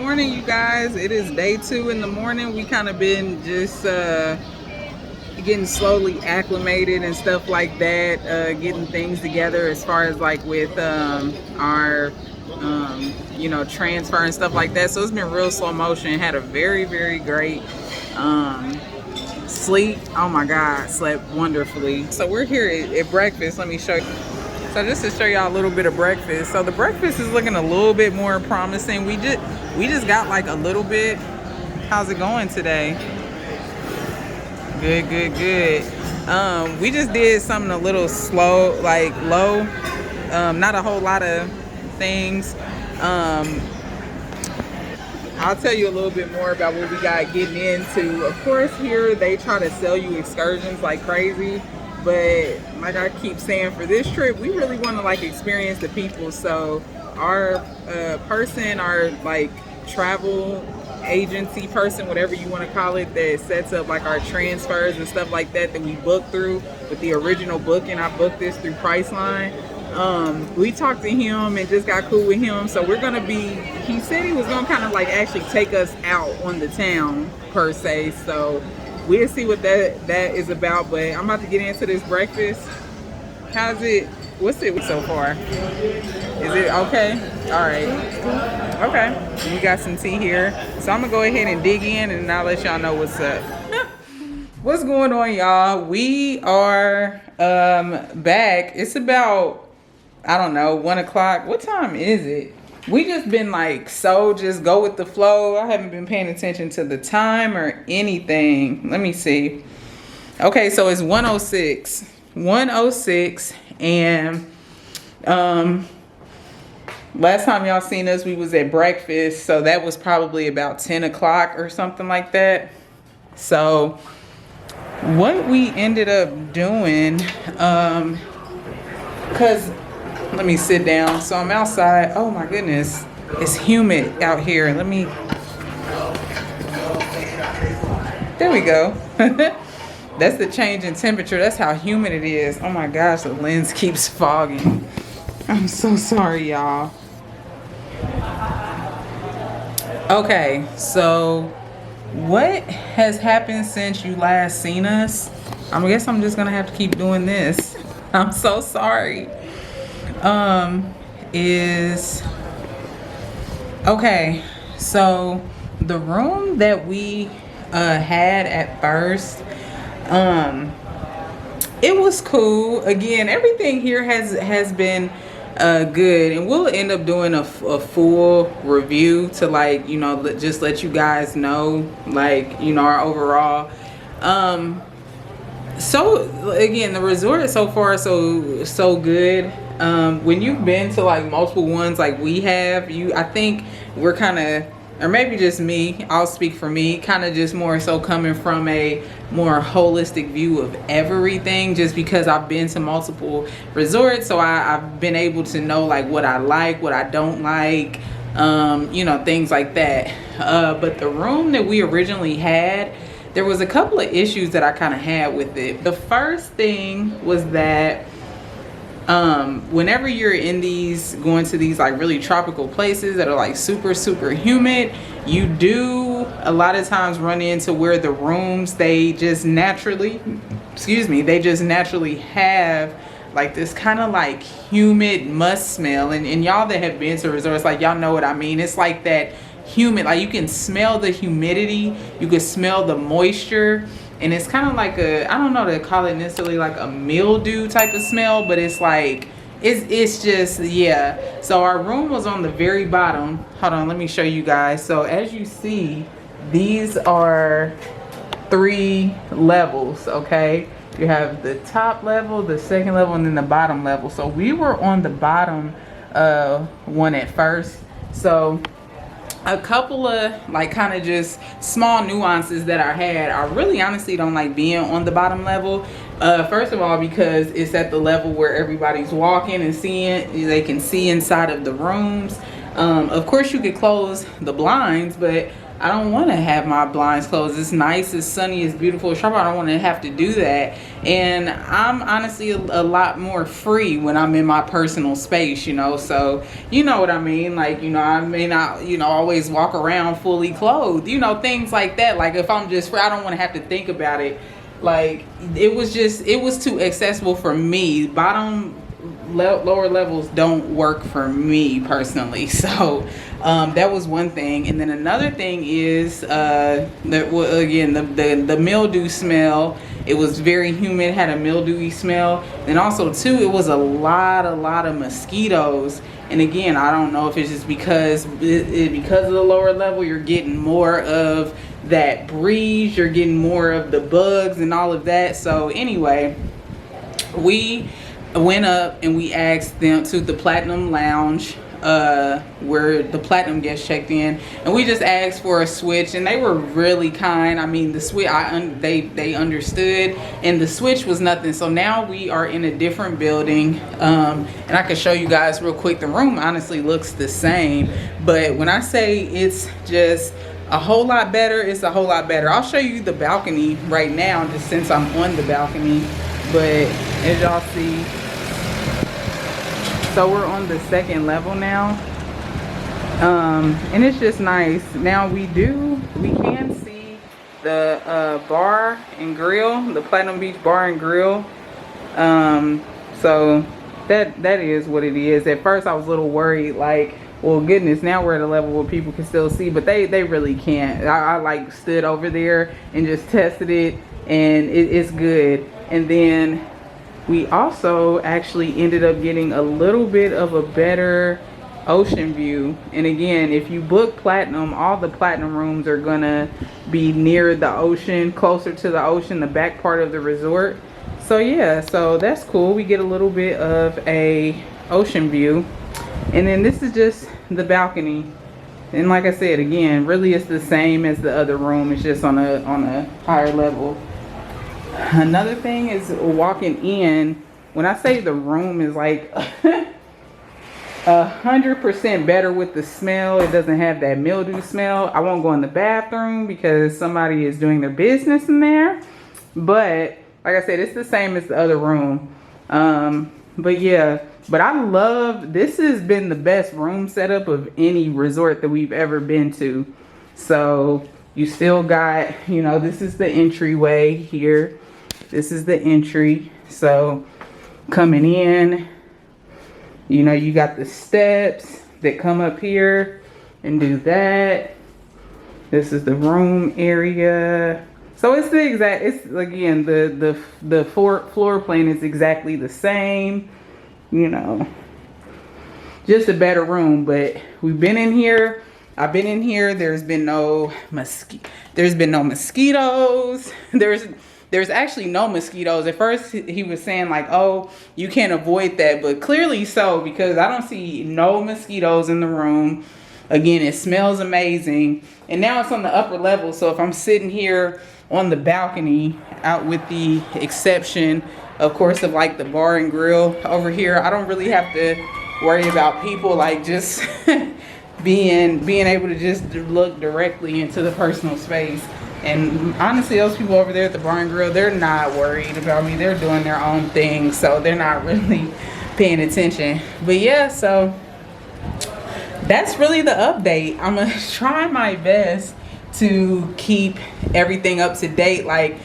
morning, you guys. It is day 2 in the morning. We kind of been just getting slowly acclimated and stuff like that, getting things together as far as like with our transfer and stuff like that. So it's been real slow motion. Had a very, very great sleep. Oh my God, slept wonderfully. So we're here at breakfast. Let me show you. So just to show y'all a little bit of breakfast. So the breakfast is looking a little bit more promising. We just got like a little bit. How's it going today? Good, good, good. We just did something a little slow, like low. Not a whole lot of things. I'll tell you a little bit more about what we got getting into. Of course, here they try to sell you excursions like crazy. But like I keep saying, for this trip, we really want to like experience the people. So our person, our like travel agency person, whatever you want to call it, that sets up like our transfers and stuff like that we book through with the original booking. I booked this through Priceline. We talked to him and just got cool with him. So we're gonna be, he said he was gonna kind of like actually take us out on the town per se. So we'll see what that is about. But I'm about to get into this breakfast. How's it? What's it so far? Is it okay? All right. Okay. We got some tea here. So I'm gonna go ahead and dig in and I'll let y'all know what's up. What's going on, y'all? We are back. It's about, I don't know, 1 o'clock. What time is it? We just been like, so just go with the flow. I haven't been paying attention to the time or anything. Let me see. Okay, so it's 1:06. 1:06, and last time y'all seen us, we was at breakfast, so that was probably about 10 o'clock or something like that. So what we ended up doing, because let me sit down. So I'm outside. Oh my goodness, it's humid out here. There we go. That's the change in temperature. That's how humid it is. Oh my gosh, the lens keeps fogging. I'm so sorry, y'all. Okay, so what has happened since you last seen us? I guess I'm just gonna have to keep doing this. I'm so sorry. Okay, so the room that we had at first, it was cool. Again, everything here has been good, and we'll end up doing a full review to like, just let you guys know, like, our overall. So again, the resort so far so good. When you've been to like multiple ones like we have, I think we're kind of, or maybe just me, I'll speak for me, kind of just more so coming from a more holistic view of everything, just because I've been to multiple resorts. So I've been able to know like what I like, what I don't like, things like that. But the room that we originally had, there was a couple of issues that I kind of had with it. The first thing was that whenever you're in going to these like really tropical places that are like super, super humid, you do a lot of times run into where the rooms, they just naturally have like this kind of like humid must smell. And y'all that have been to resorts, like y'all know what I mean. It's like that humid, like you can smell the humidity, you can smell the moisture, and it's kind of like I don't know to call it necessarily like a mildew type of smell, but it's like it's just, yeah. So our room was on the very bottom. Hold on, let me show you guys. So as you see, these are 3 levels. Okay, you have the top level, the second level, and then the bottom level. So we were on the bottom one at first. So a couple of like kind of just small nuances that I really honestly don't like being on the bottom level. First of all, because it's at the level where everybody's walking and they can see inside of the rooms. Of course you could close the blinds, but I don't want to have my blinds closed. It's nice, it's sunny, it's beautiful, it's sharp. I don't want to have to do that. And I'm honestly a lot more free when I'm in my personal space, you know. So you know what I mean, like, you know, I may not, you know, always walk around fully clothed, you know, things like that. Like if I'm just free, I don't want to have to think about it. Like it was too accessible for me. Lower levels don't work for me personally. So that was one thing. And then another thing is the mildew smell. It was very humid, had a mildewy smell. And also too, it was a lot of mosquitoes. And again, I don't know if it's just because of the lower level, you're getting more of that breeze, you're getting more of the bugs and all of that. So anyway, we went up and we asked them to the Platinum Lounge, where the Platinum guests checked in, and we just asked for a switch, and they were really kind. I mean, the switch, they understood, and the switch was nothing. So now we are in a different building, and I can show you guys real quick. The room honestly looks the same, but when I say it's just a whole lot better, it's a whole lot better. I'll show you the balcony right now, just since I'm on the balcony. But as y'all see, so we're on the second level now, and it's just nice. Now we can see the bar and grill, the Platinum Beach Bar and Grill. So that is what it is. At first I was a little worried, like, well, goodness, now we're at a level where people can still see, but they really can't. I like stood over there and just tested it, and it's good. And then we also actually ended up getting a little bit of a better ocean view. And again, if you book Platinum, all the Platinum rooms are gonna be near the ocean, closer to the ocean, the back part of the resort. So yeah, so that's cool. We get a little bit of a ocean view. And then this is just the balcony. And like I said, again, really it's the same as the other room. It's just on a higher level. Another thing is walking in. When I say the room is like 100% better with the smell, it doesn't have that mildew smell. I won't go in the bathroom because somebody is doing their business in there. But like I said, it's the same as the other room. But yeah, but I love, this has been the best room setup of any resort that we've ever been to. So you still got, you know, this is the entryway here. This is the entry. So coming in, you know, you got the steps that come up here and do that. This is the room area. So it's the exact, it's again, the floor plan is exactly the same, you know, just a better room. But we've been in here, I've been in here, there's been no mosquitoes. There's actually no mosquitoes. At first he was saying like, oh, you can't avoid that, but clearly so, because I don't see no mosquitoes in the room. Again, it smells amazing. And now it's on the upper level, so if I'm sitting here on the balcony, out with the exception, of course, of like the bar and grill over here, I don't really have to worry about people like just being able to just look directly into the personal space. And honestly, those people over there at the bar and grill, they're not worried about me. They're doing their own thing, so they're not really paying attention. But yeah, so that's really the update. I'm gonna try my best to keep everything up to date. Like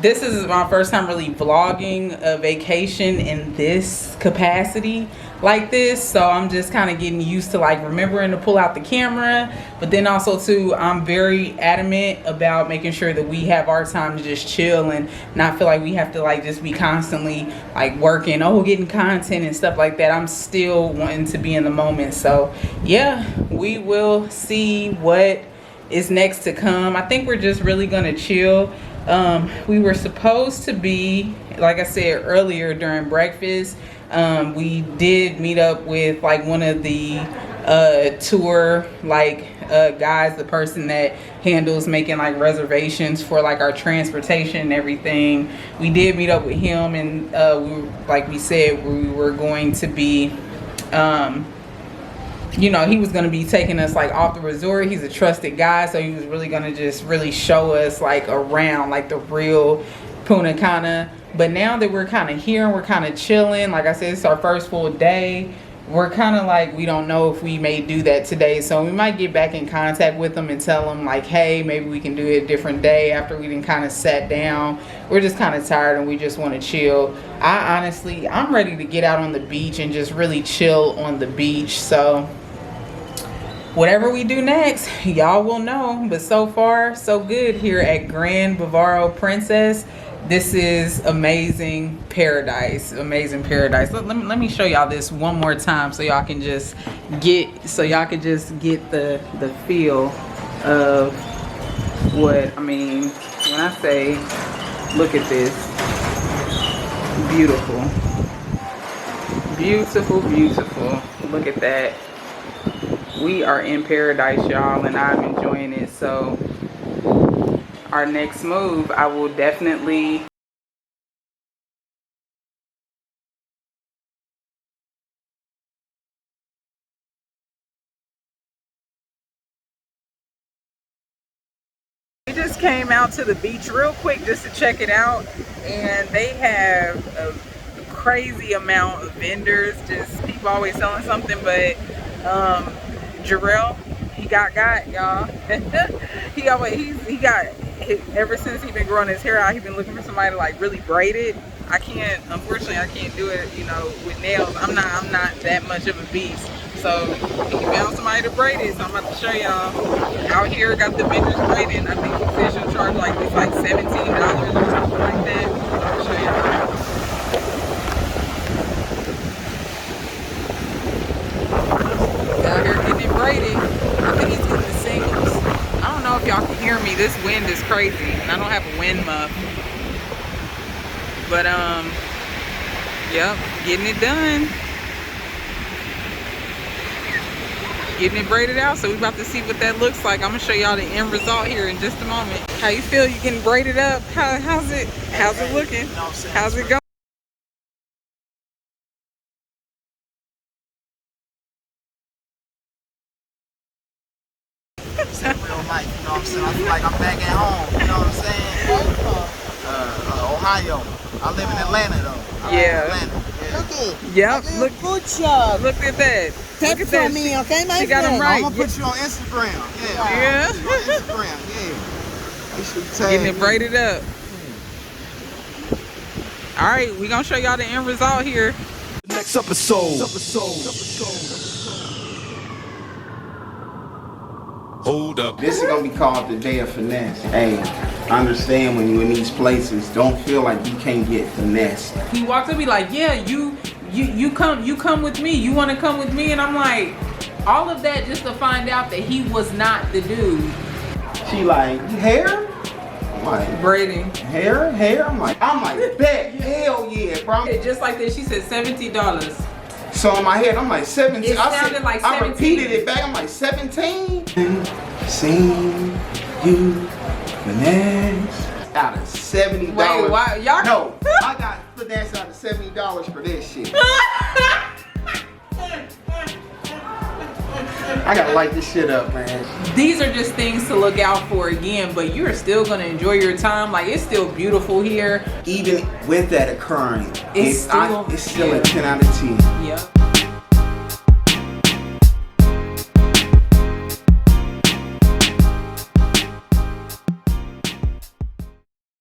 this is my first time really vlogging a vacation in this capacity like this, so I'm just kind of getting used to like remembering to pull out the camera. But then also too, I'm very adamant about making sure that we have our time to just chill and not feel like we have to like just be constantly like working, getting content and stuff like that. I'm still wanting to be in the moment. So yeah, we will see what is next to come. I think we're just really gonna chill. We were supposed to be, like I said earlier during breakfast, we did meet up with like one of the tour guys, the person that handles making like reservations for like our transportation and everything. We did meet up with him, and like we said, we were going to be you know, he was gonna be taking us like off the resort. He's a trusted guy, so he was really gonna just really show us like around like the real Punta Cana. But now that we're kind of here and we're kind of chilling, like I said, it's our first full day. We're kind of like, we don't know if we may do that today, so we might get back in contact with them and tell them like, hey, maybe we can do it a different day after we done kind of sat down. We're just kind of tired and we just want to chill. I'm ready to get out on the beach and just really chill on the beach. So whatever we do next, y'all will know. But so far, so good here at Grand Bavaro Princess. This is amazing paradise, amazing paradise. Let me show y'all this one more time so y'all can just get the feel of what I mean when I say, look at this, beautiful, beautiful, beautiful. Look at that. We are in paradise, y'all, and I'm enjoying it. So our next move, I will definitely we just came out to the beach real quick just to check it out, and they have a crazy amount of vendors, just people always selling something. But Jarrell, he got y'all. he got ever since he been growing his hair out, he been looking for somebody to like really braid it. Unfortunately I can't do it, you know, with nails. I'm not that much of a beast. So he found somebody to braid it. So I'm about to show y'all out here. Got the vendors braiding. I think he said she'll charge like it's like $17 or something like that. So I'll show y'all. Out here getting it braided. I think he's getting the singles. I don't know if y'all can hear me. This wind is crazy, and I don't have a wind muff. But yep, getting it done. Getting it braided out. So we about to see what that looks like. I'm gonna show y'all the end result here in just a moment. How you feel? You getting braided up? How's it looking? How's it going? It's real life, you know what I'm saying? I feel like I'm back at home, you know what I'm saying? Ohio. I live in Atlanta though. Yeah. Atlanta. Yep. Look at that. Look at that. Me, okay, my she got them right. I'm gonna put you on Instagram. Yeah. On Instagram. You should tag Getting it braided up. All right, we gonna show y'all the end result here. Next episode. Hold up. This is gonna be called the day of finesse. Hey, understand when you in these places, don't feel like you can't get finessed. He walked up, be like, yeah, you come with me. You want to come with me? And I'm like, all of that just to find out that he was not the dude. She like, hair? I'm like, braiding. Hair? I'm like, bet. Hell yeah, bro. Just like that, she said $17. So in my head, I'm like 17. It sounded like 17. I repeated it back. I'm like 17. Seen you finesse out of $70. Wait, why y'all? No, I got finesse out of $70 for this shit. I gotta light this shit up, man. These are just things to look out for again, but you're still gonna enjoy your time. Like, it's still beautiful here. Even with that occurring, it's still yeah. a 10 out of 10. Yep.